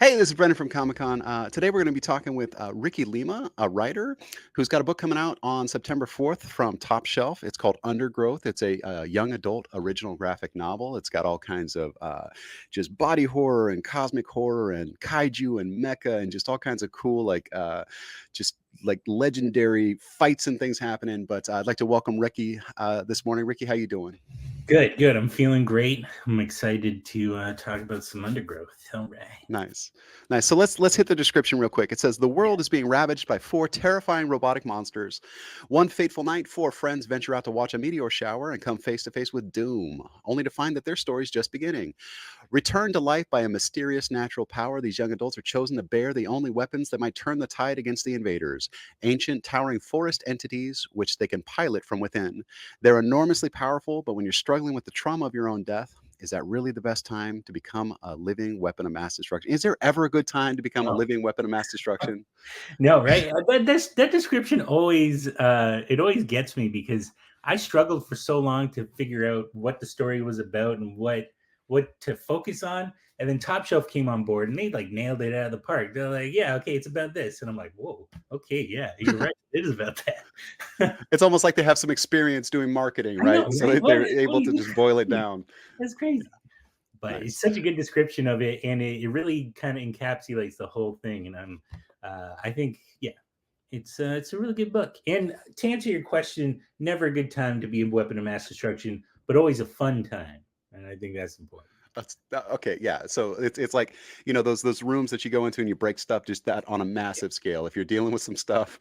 Hey, this is Brendan from Comic Con. Today we're going to be talking with Ricky Lima, a writer who's got a book coming out on September 4th from Top Shelf. It's called Undergrowth. It's a young adult original graphic novel. It's got all kinds of just body horror and cosmic horror and kaiju and mecha and just all kinds of cool, just like legendary fights and things happening. But I'd like to welcome Ricky this morning. Ricky, how you doing? Good, good. I'm feeling great. I'm excited to talk about some undergrowth. All right. Nice. Nice. So let's hit the description real quick. It says the Yeah. world is being ravaged by four terrifying robotic monsters. One fateful night, four friends venture out to watch a meteor shower and come face to face with doom, only to find that their story's just beginning. Returned to life by a mysterious natural power, these young adults are chosen to bear the only weapons that might turn the tide against the invaders, ancient towering forest entities which they can pilot from within. They're enormously powerful, but when you're struggling with the trauma of your own death, is that really the best time to become a living weapon of mass destruction? Is there ever a good time to become a Oh, living weapon of mass destruction? no, right? That description always it always gets me because I struggled for so long to figure out what the story was about and what to focus on. And then Top Shelf came on board and they like nailed it out of the park. They're like, yeah, okay, it's about this. And I'm like, whoa, okay, yeah, you're right. It is about that. It's almost like they have some experience doing marketing, I know, right? So right? they're able to just boil it down. That's crazy. But it's Nice. such a good description of it, and it really kind of encapsulates the whole thing. And I think, yeah, it's a really good book. And to answer your question, never a good time to be a weapon of mass destruction, but always a fun time, and I think that's important. That's okay, yeah. So it's like, those rooms that you go into and you break stuff just that on a massive scale. If you're dealing with some stuff,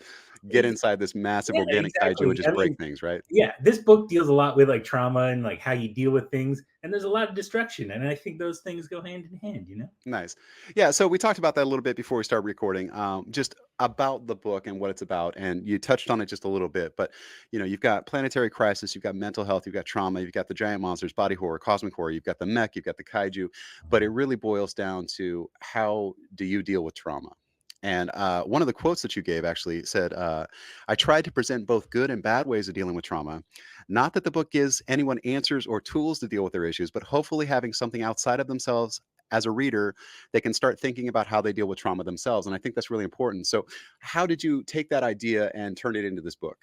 get inside this massive Yeah, organic kaiju and exactly. just break things, right? Yeah, this book deals a lot with like trauma and like how you deal with things, and there's a lot of destruction, and I think those things go hand in hand. You know. Nice. Yeah, so we talked about that a little bit before we start recording, just about the book and what it's about, and you touched on it just a little bit. But you've got planetary crisis, you've got mental health, you've got trauma, you've got the giant monsters, body horror, cosmic horror, you've got the mech, you've got the kaiju, but it really boils down to how do you deal with trauma? And one of the quotes that you gave actually said, "I tried to present both good and bad ways of dealing with trauma. Not that the book gives anyone answers or tools to deal with their issues, but hopefully having something outside of themselves as a reader, they can start thinking about how they deal with trauma themselves." And I think that's really important. So, how did you take that idea and turn it into this book?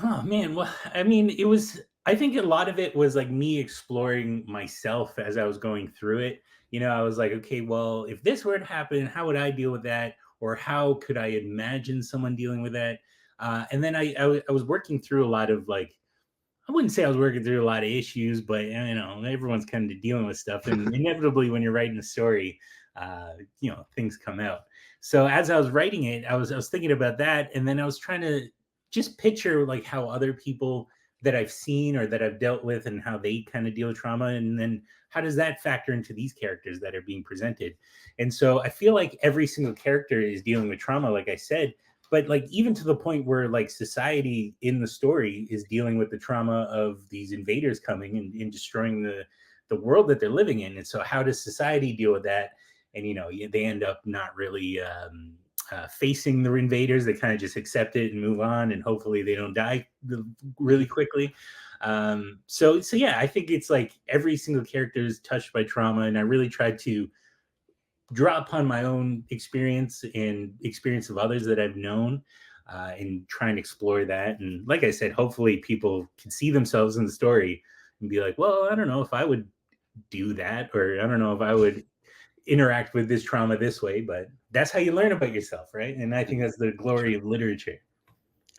Oh man, well, I mean, it was. I think a lot of it was like me exploring myself as I was going through it. I was like, okay, well, if this were to happen, how would I deal with that, or how could I imagine someone dealing with that? And then I was working through a lot of like I wouldn't say I was working through a lot of issues, but everyone's kind of dealing with stuff, and inevitably, when you're writing a story, things come out. So as I was writing it, I was thinking about that, and then I was trying to just picture like how other people that I've seen or that I've dealt with and how they kind of deal with trauma, and then how does that factor into these characters that are being presented. And so I feel like every single character is dealing with trauma, like I said, but like even to the point where like society in the story is dealing with the trauma of these invaders coming and destroying the world that they're living in. And so how does society deal with that? And they end up not really facing the invaders. They kind of just accept it and move on, and hopefully they don't die really quickly. So yeah, I think it's like every single character is touched by trauma, and I really tried to draw upon my own experience and experience of others that I've known, and try and explore that. And like I said, hopefully people can see themselves in the story and be like, well, I don't know if I would do that, or I don't know if I would interact with this trauma this way, but that's how you learn about yourself, right? And I think Mhm. that's the glory Sure. of literature.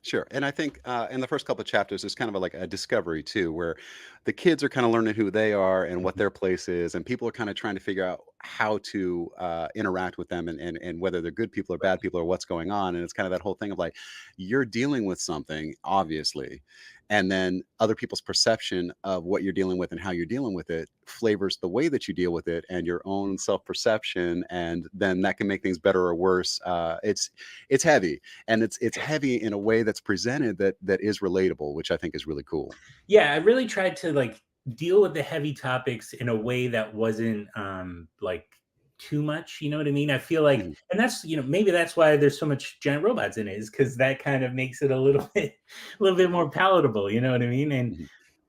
Sure, and I think in the first couple of chapters, there's kind of like a discovery too, where the kids are kind of learning who they are and what Mhm. their place is, and people are kind of trying to figure out how to interact with them, and whether they're good people or bad people or what's going on. And it's kind of that whole thing of like you're dealing with something, obviously, and then other people's perception of what you're dealing with and how you're dealing with it flavors the way that you deal with it and your own self-perception, and then that can make things better or worse. It's heavy, and it's heavy in a way that's presented that is relatable, which I think is really cool. Yeah, I really tried to like deal with the heavy topics in a way that wasn't like too much, you know what I mean? I feel like, Mhm. and that's, maybe that's why there's so much giant robots in it, is because that kind of makes it a little bit more palatable, you know what I mean? And Mhm.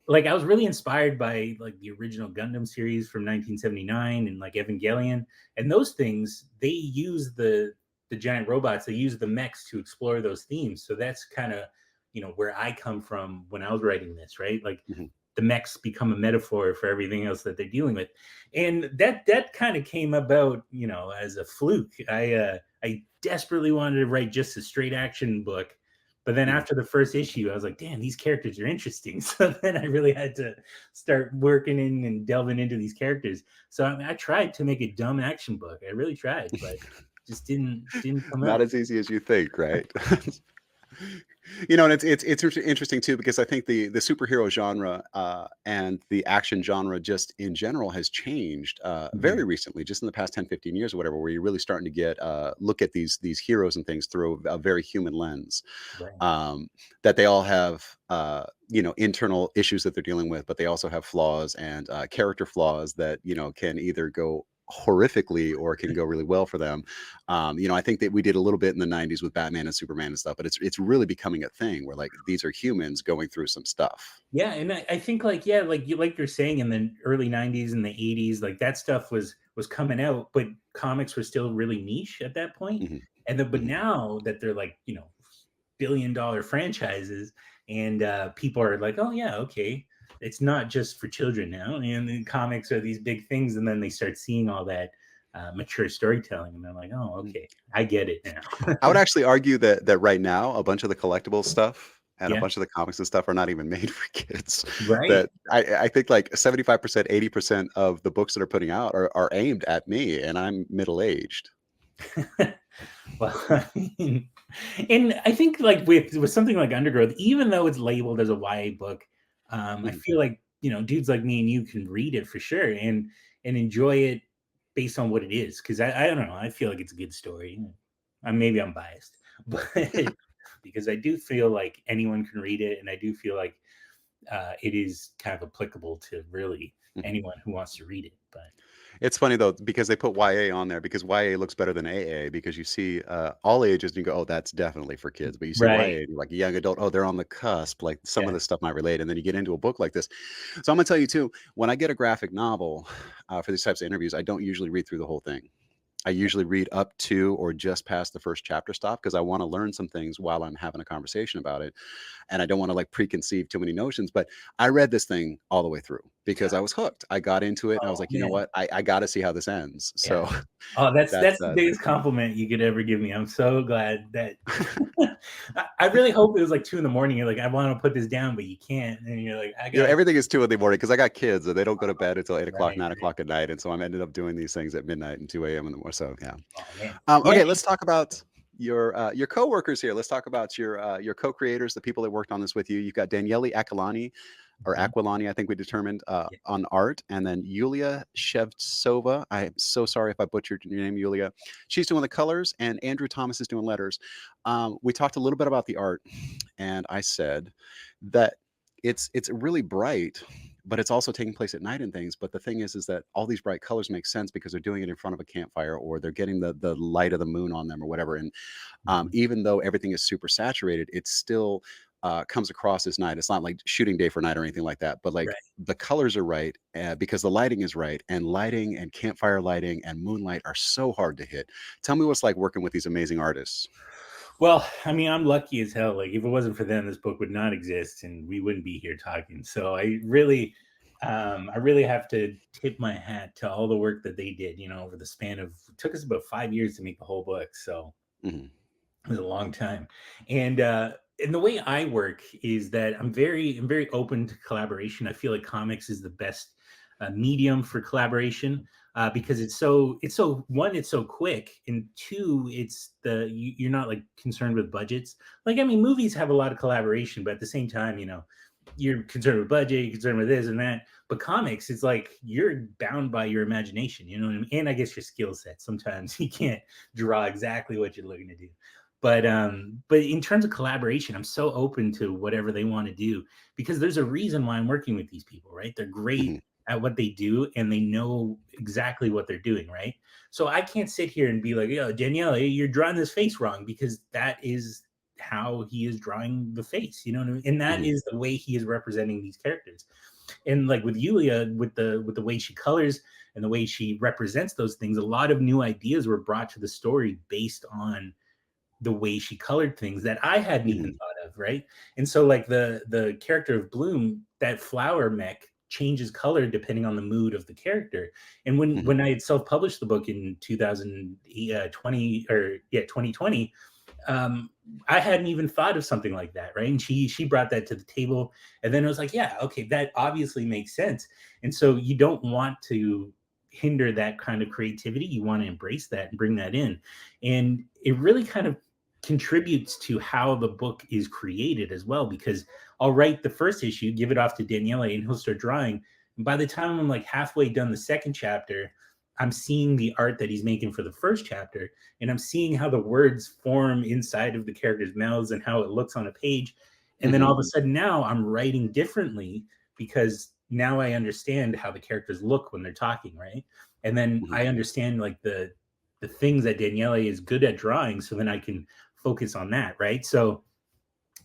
like I was really inspired by like the original Gundam series from 1979 and like Evangelion, and those things they use the giant robots, they use the mechs to explore those themes. So that's kind of where I come from when I was writing this, right? Like Mhm. the mechs become a metaphor for everything else that they're dealing with, and that kind of came about as a fluke. I desperately wanted to write just a straight action book, but then Mhm. after the first issue, I was like, damn, these characters are interesting. So then I really had to start working in and delving into these characters. So I mean, I tried to make a dumb action book. I really tried, but just didn't come Not out. as easy as you think, right? And it's interesting too because I think the superhero genre and the action genre just in general has changed very Mhm. recently, just in the past 10, 15 years or whatever, where you're really starting to get look at these heroes and things through a very human lens. Right. um, that they all have internal issues that they're dealing with, but they also have flaws and character flaws that can either go horrifically or can go really well for them. I think that we did a little bit in the 90s with Batman and Superman and stuff, but it's really becoming a thing where like these are humans going through some stuff. Yeah, and I think like yeah, like you're saying in the early '90s and the '80s, like that stuff was coming out, but comics were still really niche at that point. Hmm. And then, but Hmm. now that they're like billion-dollar franchises, and people are like, oh yeah, okay, it's not just for children now, and the comics are these big things, and then they start seeing all that mature storytelling, and they're like, oh okay, I get it now. I would actually argue that right now, a bunch of the collectible stuff and a Yeah, bunch of the comics and stuff are not even made for kids. right. That I think like 75%, 80% of the books that are putting out are aimed at me, and I'm middle-aged. Well, I mean, and I think like with something like Undergrowth, even though it's labeled as a YA book, I Mhm. feel like dudes like me and you can read it for sure and enjoy it based on what it is. Because I don't know, I feel like it's a good story. Maybe I'm biased, but because I do feel like anyone can read it, and I do feel like it is kind of applicable to really Mhm. anyone who wants to read it. But It's funny though because they put YA on there because YA looks better than AA because you see all ages and you go, oh, that's definitely for kids. But you see right, YA and you're like young adult, oh, they're on the cusp. Like some of yeah, this stuff might relate, and then you get into a book like this. So I'm gonna tell you too. When I get a graphic novel for these types of interviews, I don't usually read through the whole thing. I usually read up to or just past the first chapter stop because I want to learn some things while I'm having a conversation about it. And I don't want to like preconceive too many notions. But I read this thing all the way through because I was hooked. I got into it and I was oh like, you know man, what? I got to see how this ends. yeah. So Oh, that's that's that's the biggest compliment you could ever give me. I'm so glad that I really hope it was like 2 in the morning. You're like, I want to put this down, but you can't. And you're like, I got everything is 2 in the morning because I got kids and they don't go to bed until 8 o'clock, right, 9 o'clock right. at night. And so I'm ended up doing these things at midnight and 2 a.m. in the morning. So yeah. Oh man. Yeah. Okay, let's talk about your coworkers here. Let's talk about your co-creators, the people that worked on this with you. You've got Daniele Aquilani or Mhm. Aquilani, I think we determined Yeah. on art, and then Yulia Shevtsova. I am so sorry if I butchered your name, Yulia. She's doing the colors, and Andrew Thomas is doing letters. We talked a little bit about the art, and I said that it's really bright, but it's also taking place at night and things. But the thing is that all these bright colors make sense because they're doing it in front of a campfire or they're getting the light of the moon on them or whatever. And Mhm. even though everything is super saturated, it still comes across as night. It's not like shooting day for night or anything like that. But like Right. the colors are right because the lighting is right, and lighting and campfire lighting and moonlight are so hard to hit. Tell me what's like working with these amazing artists. Well, I mean, I'm lucky as hell. Like, if it wasn't for them, this book would not exist, and we wouldn't be here talking. So I really have to tip my hat to all the work that they did. Over the span of it took us about 5 years to make the whole book. So Mhm. it was a long time. And the way I work is that I'm very open to collaboration. I feel like comics is the best medium for collaboration because it's so one, it's so quick, and two, you're not like concerned with budgets. Like, I mean, movies have a lot of collaboration, but at the same time, you're concerned with budget, you're concerned with this and that. But comics, it's like you're bound by your imagination, you know what I mean? And I guess your skill set. Sometimes you can't draw exactly what you're looking to do. But in terms of collaboration, I'm so open to whatever they want to do because there's a reason why I'm working with these people, right? They're great Mhm. at what they do and they know exactly what they're doing, right? So I can't sit here and be like, yo, Danielle, you're drawing this face wrong because that is how he is drawing the face, you know what I mean? And that Mhm. is the way he is representing these characters. And like with Yulia, with the way she colors and the way she represents those things, a lot of new ideas were brought to the story based on the way she colored things that I hadn't even Mhm. thought of, right? And so like the character of Bloom, that flower mech changes color depending on the mood of the character. And Mhm. when I had self-published the book in 2020 or yeah, 2020, um, I hadn't even thought of something like that, right? And she brought that to the table, and then it was like, yeah, okay, that obviously makes sense. And so you don't want to hinder that kind of creativity. You want to embrace that and bring that in, and it really kind of contributes to how the book is created as well. Because I'll write the first issue, give it off to Daniele, and he'll start drawing. And by the time I'm like halfway done the second chapter, I'm seeing the art that he's making for the first chapter, and I'm seeing how the words form inside of the characters' mouths and how it looks on a page. And then all Mhm. of a sudden now I'm writing differently because now I understand how the characters look when they're talking, right? And then Mhm. I understand like the things that Daniele is good at drawing, so then I can focus on that, right? So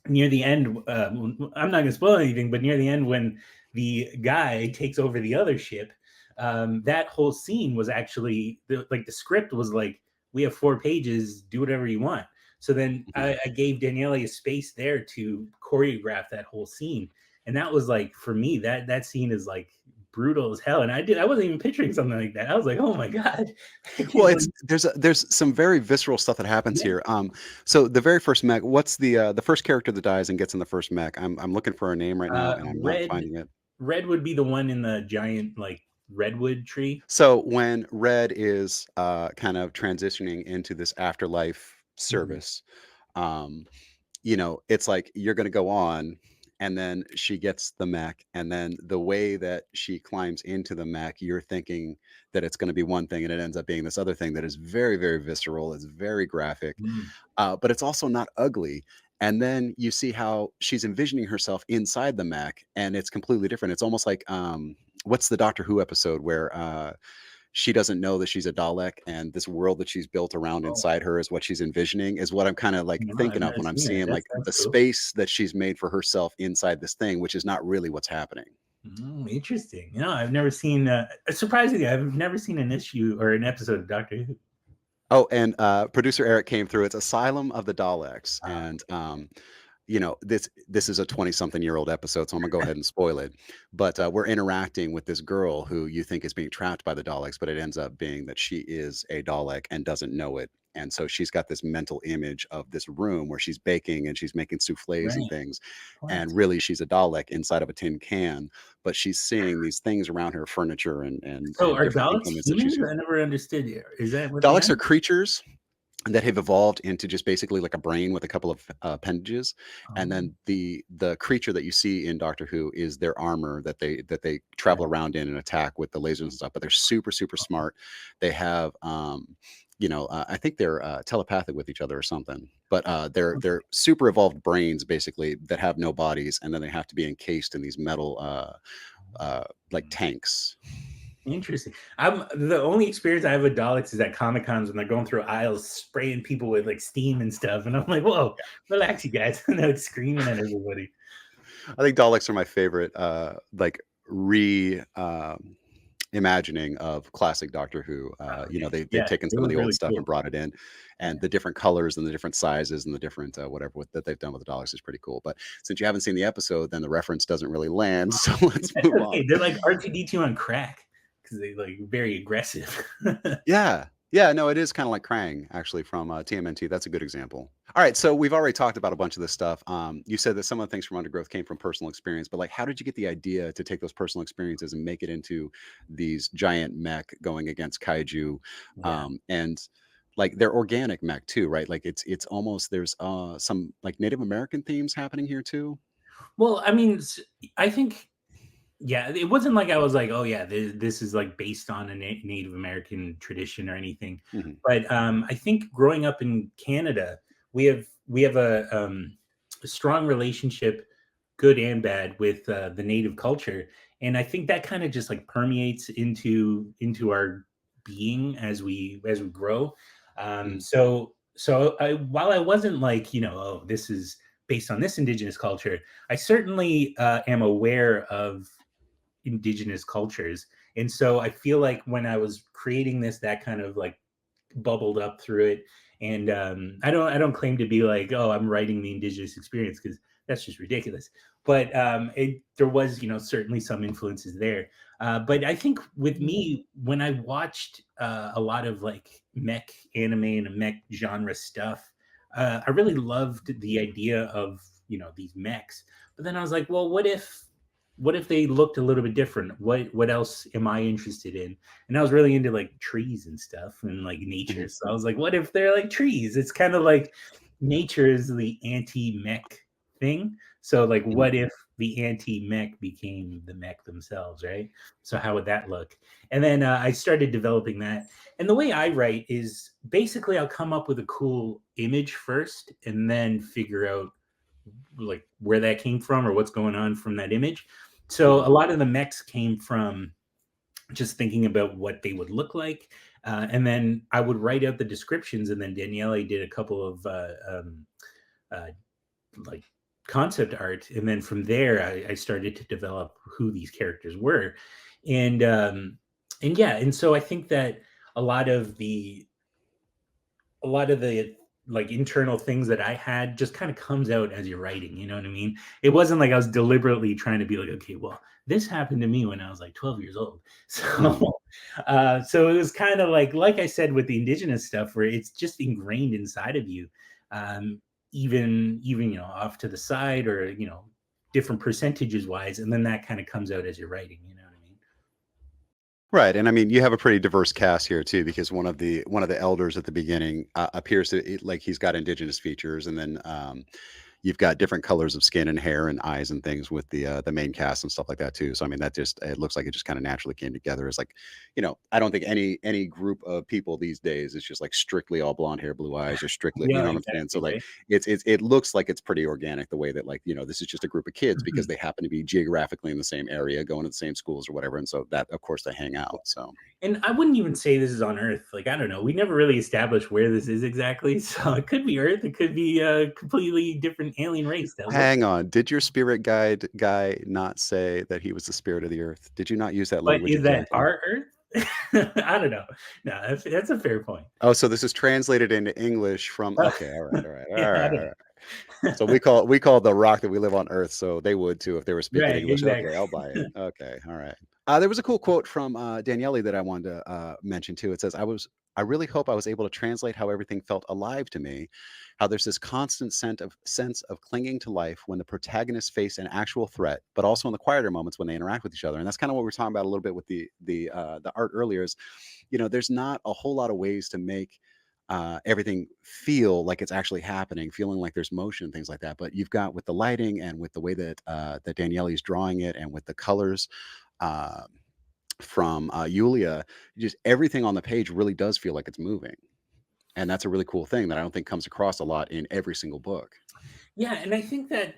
near the end, I'm not going to spoil anything, but near the end, when the guy takes over the other ship, that whole scene was actually like the script was like, we have 4 pages, do whatever you want. So then Mhm. I gave Daniele a space there to choreograph that whole scene, and that was like for me that scene is like brutal as hell. And I wasn't even picturing something like that. I was like, oh my god, Well, It's like, it's there's some very visceral stuff that happens yeah. here. So the very first mech, what's the first character that dies and gets in the first mech? I'm looking for a name right now, and I'm not Red finding it. Red would be the one in the giant like redwood tree. So when Red is, kind of transitioning into this afterlife Mhm. service, um, it's like you're gonna go on, and then she gets the mech, and then the way that she climbs into the mech, you're thinking that it's gonna be one thing, and it ends up being this other thing that is very, very visceral, it's very graphic, Mm. but it's also not ugly. And then you see how she's envisioning herself inside the mech, and it's completely different. It's almost like, what's the Doctor Who episode where, she doesn't know that she's a Dalek, and this world that she's built around Oh, inside her is what she's envisioning, is what I'm kinda, like, no, I've thinking of never when I'm seen it. seeing, That like, sounds the cool. space that she's made for herself inside this thing, which is not really what's happening. Interesting. No, I've never seen, surprisingly, I've never seen an issue or an episode of Doctor Who. Oh, and, producer Eric came through. It's Asylum of the Daleks, Uh, and, this is a 20-something-year-old episode, so I'm gonna go ahead and spoil it. But, we're interacting with this girl who you think is being trapped by the Daleks, but it ends up being that she is a Dalek and doesn't know it. And so she's got this mental image of this room where she's baking and she's making soufflés and right. things, What? and really she's a Dalek inside of a tin can, but she's seeing these things around her, furniture and So are different Daleks implements that she's humans? I using. never understood it. Is that what they Daleks are? are creatures that have evolved into just basically like a brain with a couple of appendages, and Oh, then the creature that you see in Doctor Who is their armor that they right. travel around in and attack with the lasers and stuff. But they're super super smart. They have I think they're telepathic with each other or something. But they're super evolved brains basically that have no bodies, and then they have to be encased in these metal like tanks. Interesting. I'm the only experience I have with Daleks is at Comic Cons when they're going through aisles spraying people with like steam and stuff. And I'm like, whoa, relax, you guys. And they're like screaming at everybody. I think Daleks are my favorite, like re imagining of classic Doctor Who. Okay. They've Yeah, taken it some of was the old really stuff and cool. brought it in, and Yeah. the different colors and the different sizes and the different whatever that they've done with the Daleks is pretty cool. But since you haven't seen the episode, then the reference doesn't really land. So let's That's move on. okay. They're like R2D2 on crack because they like very aggressive. Yeah. Yeah, no, it is kinda like Krang, actually, from, TMNT. That's a good example. Alright, so we've already talked about a bunch of this stuff. You said that some of the things from Undergrowth came from personal experience, but, like, how did you get the idea to take those personal experiences and make it into these giant mech going against kaiju? Yeah. And, like, they're organic mech too, right? Like, it's almost there's, some, like, Native American themes happening here too? Well, I mean, I think, yeah, it wasn't like I was like, oh yeah, this is like based on a Native American tradition or anything. Mhm, But I think growing up in Canada, we have a strong relationship, good and bad, with the Native culture, and I think that kind of just like permeates into our being as we grow. mhm, So while I wasn't like, oh, this is based on this indigenous culture, I certainly am aware of indigenous cultures. And so I feel like when I was creating this, that kind of like bubbled up through it. And I don't claim to be like, oh, I'm writing the indigenous experience, because that's just ridiculous. But there was, certainly some influences there. But I think with me, when I watched a lot of like mech anime and mech genre stuff, I really loved the idea of, these mechs. But then I was like, well, what if they looked a little bit different? What else am I interested in? And I was really into like trees and stuff and like nature. Mhm. So I was like, what if they're like trees? It's kind of like nature is the anti-mech thing. So like, Mhm. what if the anti-mech became the mech themselves, right? So how would that look? And then I started developing that. And the way I write is basically I'll come up with a cool image first and then figure out like where that came from or what's going on from that image. So Mhm. a lot of the mechs came from just thinking about what they would look like. And then I would write out the descriptions, and then Daniele did a couple of uh, like concept art. And then from there, I started to develop who these characters were. And, and yeah, and so I think that a lot of the a lot of the like internal things that I had just kind of comes out as you're writing. You know what I mean? It wasn't like I was deliberately trying to be like, okay, well, this happened to me when I was like 12 years old. So, Mhm. so it was kind of like I said with the indigenous stuff, where it's just ingrained inside of you, um, even off to the side, or different percentages wise, and then that kind of comes out as you're writing. You know what I mean? Right, and I mean, you have a pretty diverse cast here too, because one of the elders at the beginning appears to like he's got indigenous features, and then you've got different colors of skin and hair and eyes and things with the main cast and stuff like that too. So I mean, that just it looks like it just kind of naturally came together. It's like, I don't think any group of people these days is just like strictly all blonde hair, blue eyes, or strictly, you Yeah, know what I'm saying? So exactly. like, Right. it looks like it's pretty organic the way that like this is just a group of kids because they happen to be geographically in the same area, going to the same schools or whatever, and so that of course they hang out. So And I wouldn't even say this is on Earth. Like, I don't know. We never really established where this is exactly. So it could be Earth. It could be a completely different alien race that looks hang like. on, did your spirit guide guy not say that he was the spirit of the earth? Did you not use that But language is that exactly? our Earth? I don't know. No, that's a fair point. Oh, so this is translated into English from okay, all right, all right, all Yeah, I right, all don't right. know. So we call the rock that we live on Earth, so they would too if they were speaking Right, English. exactly. Okay, I'll buy it. Okay, all right. There was a cool quote from Daniele that I wanted to mention too. It says, I really hope I was able to translate how everything felt alive to me, how there's this constant sense of clinging to life when the protagonists face an actual threat, but also in the quieter moments when they interact with each other. And that's kind of what we were talking about a little bit with the art earlier. Is there's not a whole lot of ways to make everything feel like it's actually happening, feeling like there's motion and things like that. But you've got with the lighting and with the way that Daniele's drawing it, and with the colors uh, from Yulia, just everything on the page really does feel like it's moving, and that's a really cool thing that I don't think comes across a lot in every single book. Yeah, and I think that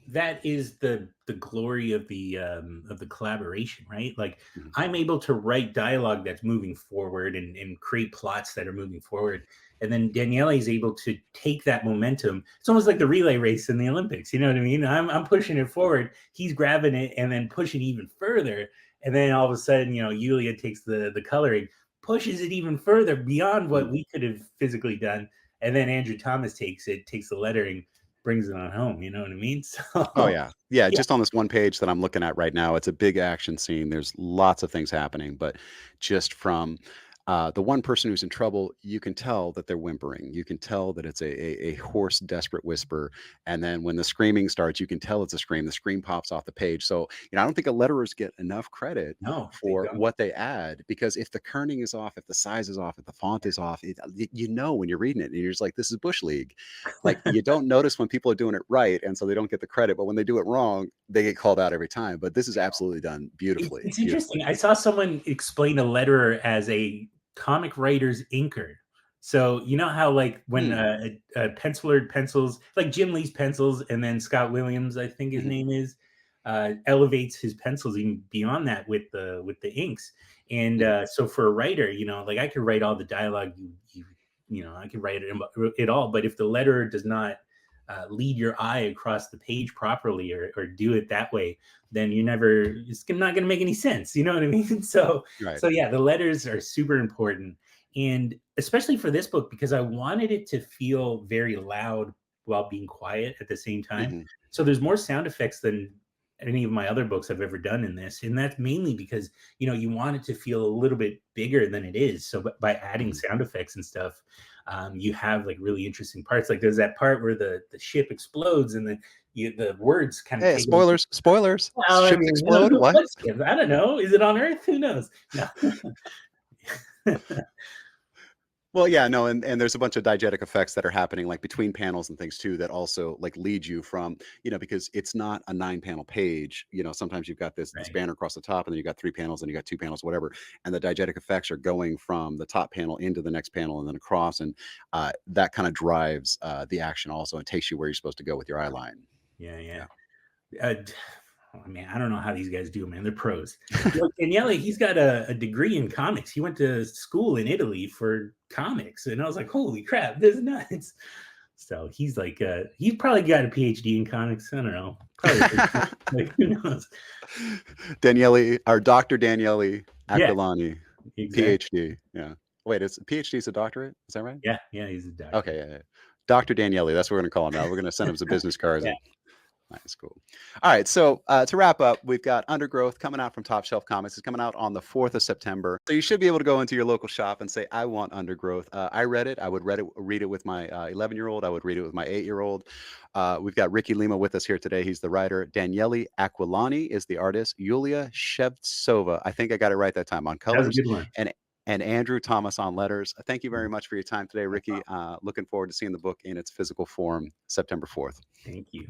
that is the glory of the collaboration, right? Like, Mhm. I'm able to write dialogue that's moving forward, and create plots that are moving forward. And then Daniele is able to take that momentum. It's almost like the relay race in the Olympics. You know what I mean? I'm pushing it forward. He's grabbing it and then pushing even further. And then all of a sudden, Yulia takes the coloring, pushes it even further beyond what Mhm. we could have physically done. And then Andrew Thomas takes it, takes the lettering, brings it on home. You know what I mean? Oh, So yeah. Yeah, yeah, just on this one page that I'm looking at right now, it's a big action scene. There's lots of things happening, but just from the one person who's in trouble, you can tell that they're whimpering. You can tell that it's a hoarse, desperate whisper. And then when the screaming starts, you can tell it's a scream. The scream pops off the page. So, I don't think letterers get enough credit no, they for don't. what they add, because if the kerning is off, if the size is off, if the font is off, you know when you're reading it and you're just like, this is Bush League. Like, you don't notice when people are doing it right, and so they don't get the credit, but when they do it wrong, they get called out every time. But this is absolutely done It's beautifully, it's beautifully. interesting. I saw someone explain a letterer as a comic writer's inker. So you know how like when Hmm. a penciler pencils, like Jim Lee's pencils, and then Scott Williams, I think his Mhm. name is, elevates his pencils even beyond that with the inks. And Mhm. so for a writer, like I could write all the dialogue you I can write it all, but if the letter does not lead your eye across the page properly, or do it that way, then it's not going to make any sense. You know what I mean? Right. So yeah, the letters are super important. And especially for this book, because I wanted it to feel very loud while being quiet at the same time. Hmm. So there's more sound effects than any of my other books I've ever done in this. And that's mainly because, you want it to feel a little bit bigger than it is. So by adding Hmm. sound effects and stuff, you have like really interesting parts. Like there's that part where the ship explodes, and the words kind of Hey, take over. spoilers! Spoilers! Well, I Ships mean, explode. What? what ship? I don't know. Is it on Earth? Who knows? No. Well, yeah, no, and there's a bunch of diegetic effects that are happening like between panels and things too that also like lead you from, because it's not a 9 panel page. Sometimes you've got this Right. banner across the top, and then you got 3 panels, and you got 2 panels, whatever. And the diegetic effects are going from the top panel into the next panel and then across, and that kind of drives the action also and takes you where you're supposed to go with your eye line. Yeah, Yeah. yeah. Oh, man, I don't know how these guys do, man. They're pros. Like Daniele, he's got a degree in comics. He went to school in Italy for comics, and I was like, "Holy crap, this is nuts!" So he's probably got a PhD in comics. I don't know, probably like who knows? Daniele, or Dr. Daniele Yeah, Aquilani, exactly. PhD. Yeah. Wait, is PhD is a doctorate? Is that right? Yeah, yeah, he's a doctor. Okay, yeah, yeah. Dr. Daniele, that's what we're gonna call him now. We're gonna send him some business cards Yeah, and nice, cool. All right, so to wrap up, we've got Undergrowth coming out from Top Shelf Comics. It's coming out on the 4th of September. So you should be able to go into your local shop and say, I want Undergrowth. I read it. I would read it with my 11-year-old. I would read it with my 8-year-old. We've got Ricky Lima with us here today. He's the writer. Daniele Aquilani is the artist. Yulia Shevtsova, I think I got it right that time, on that was a colors. good one. And Andrew Thomas on letters. Thank you very much for your time today, No Ricky. problem. Looking forward to seeing the book in its physical form September 4th. Thank you.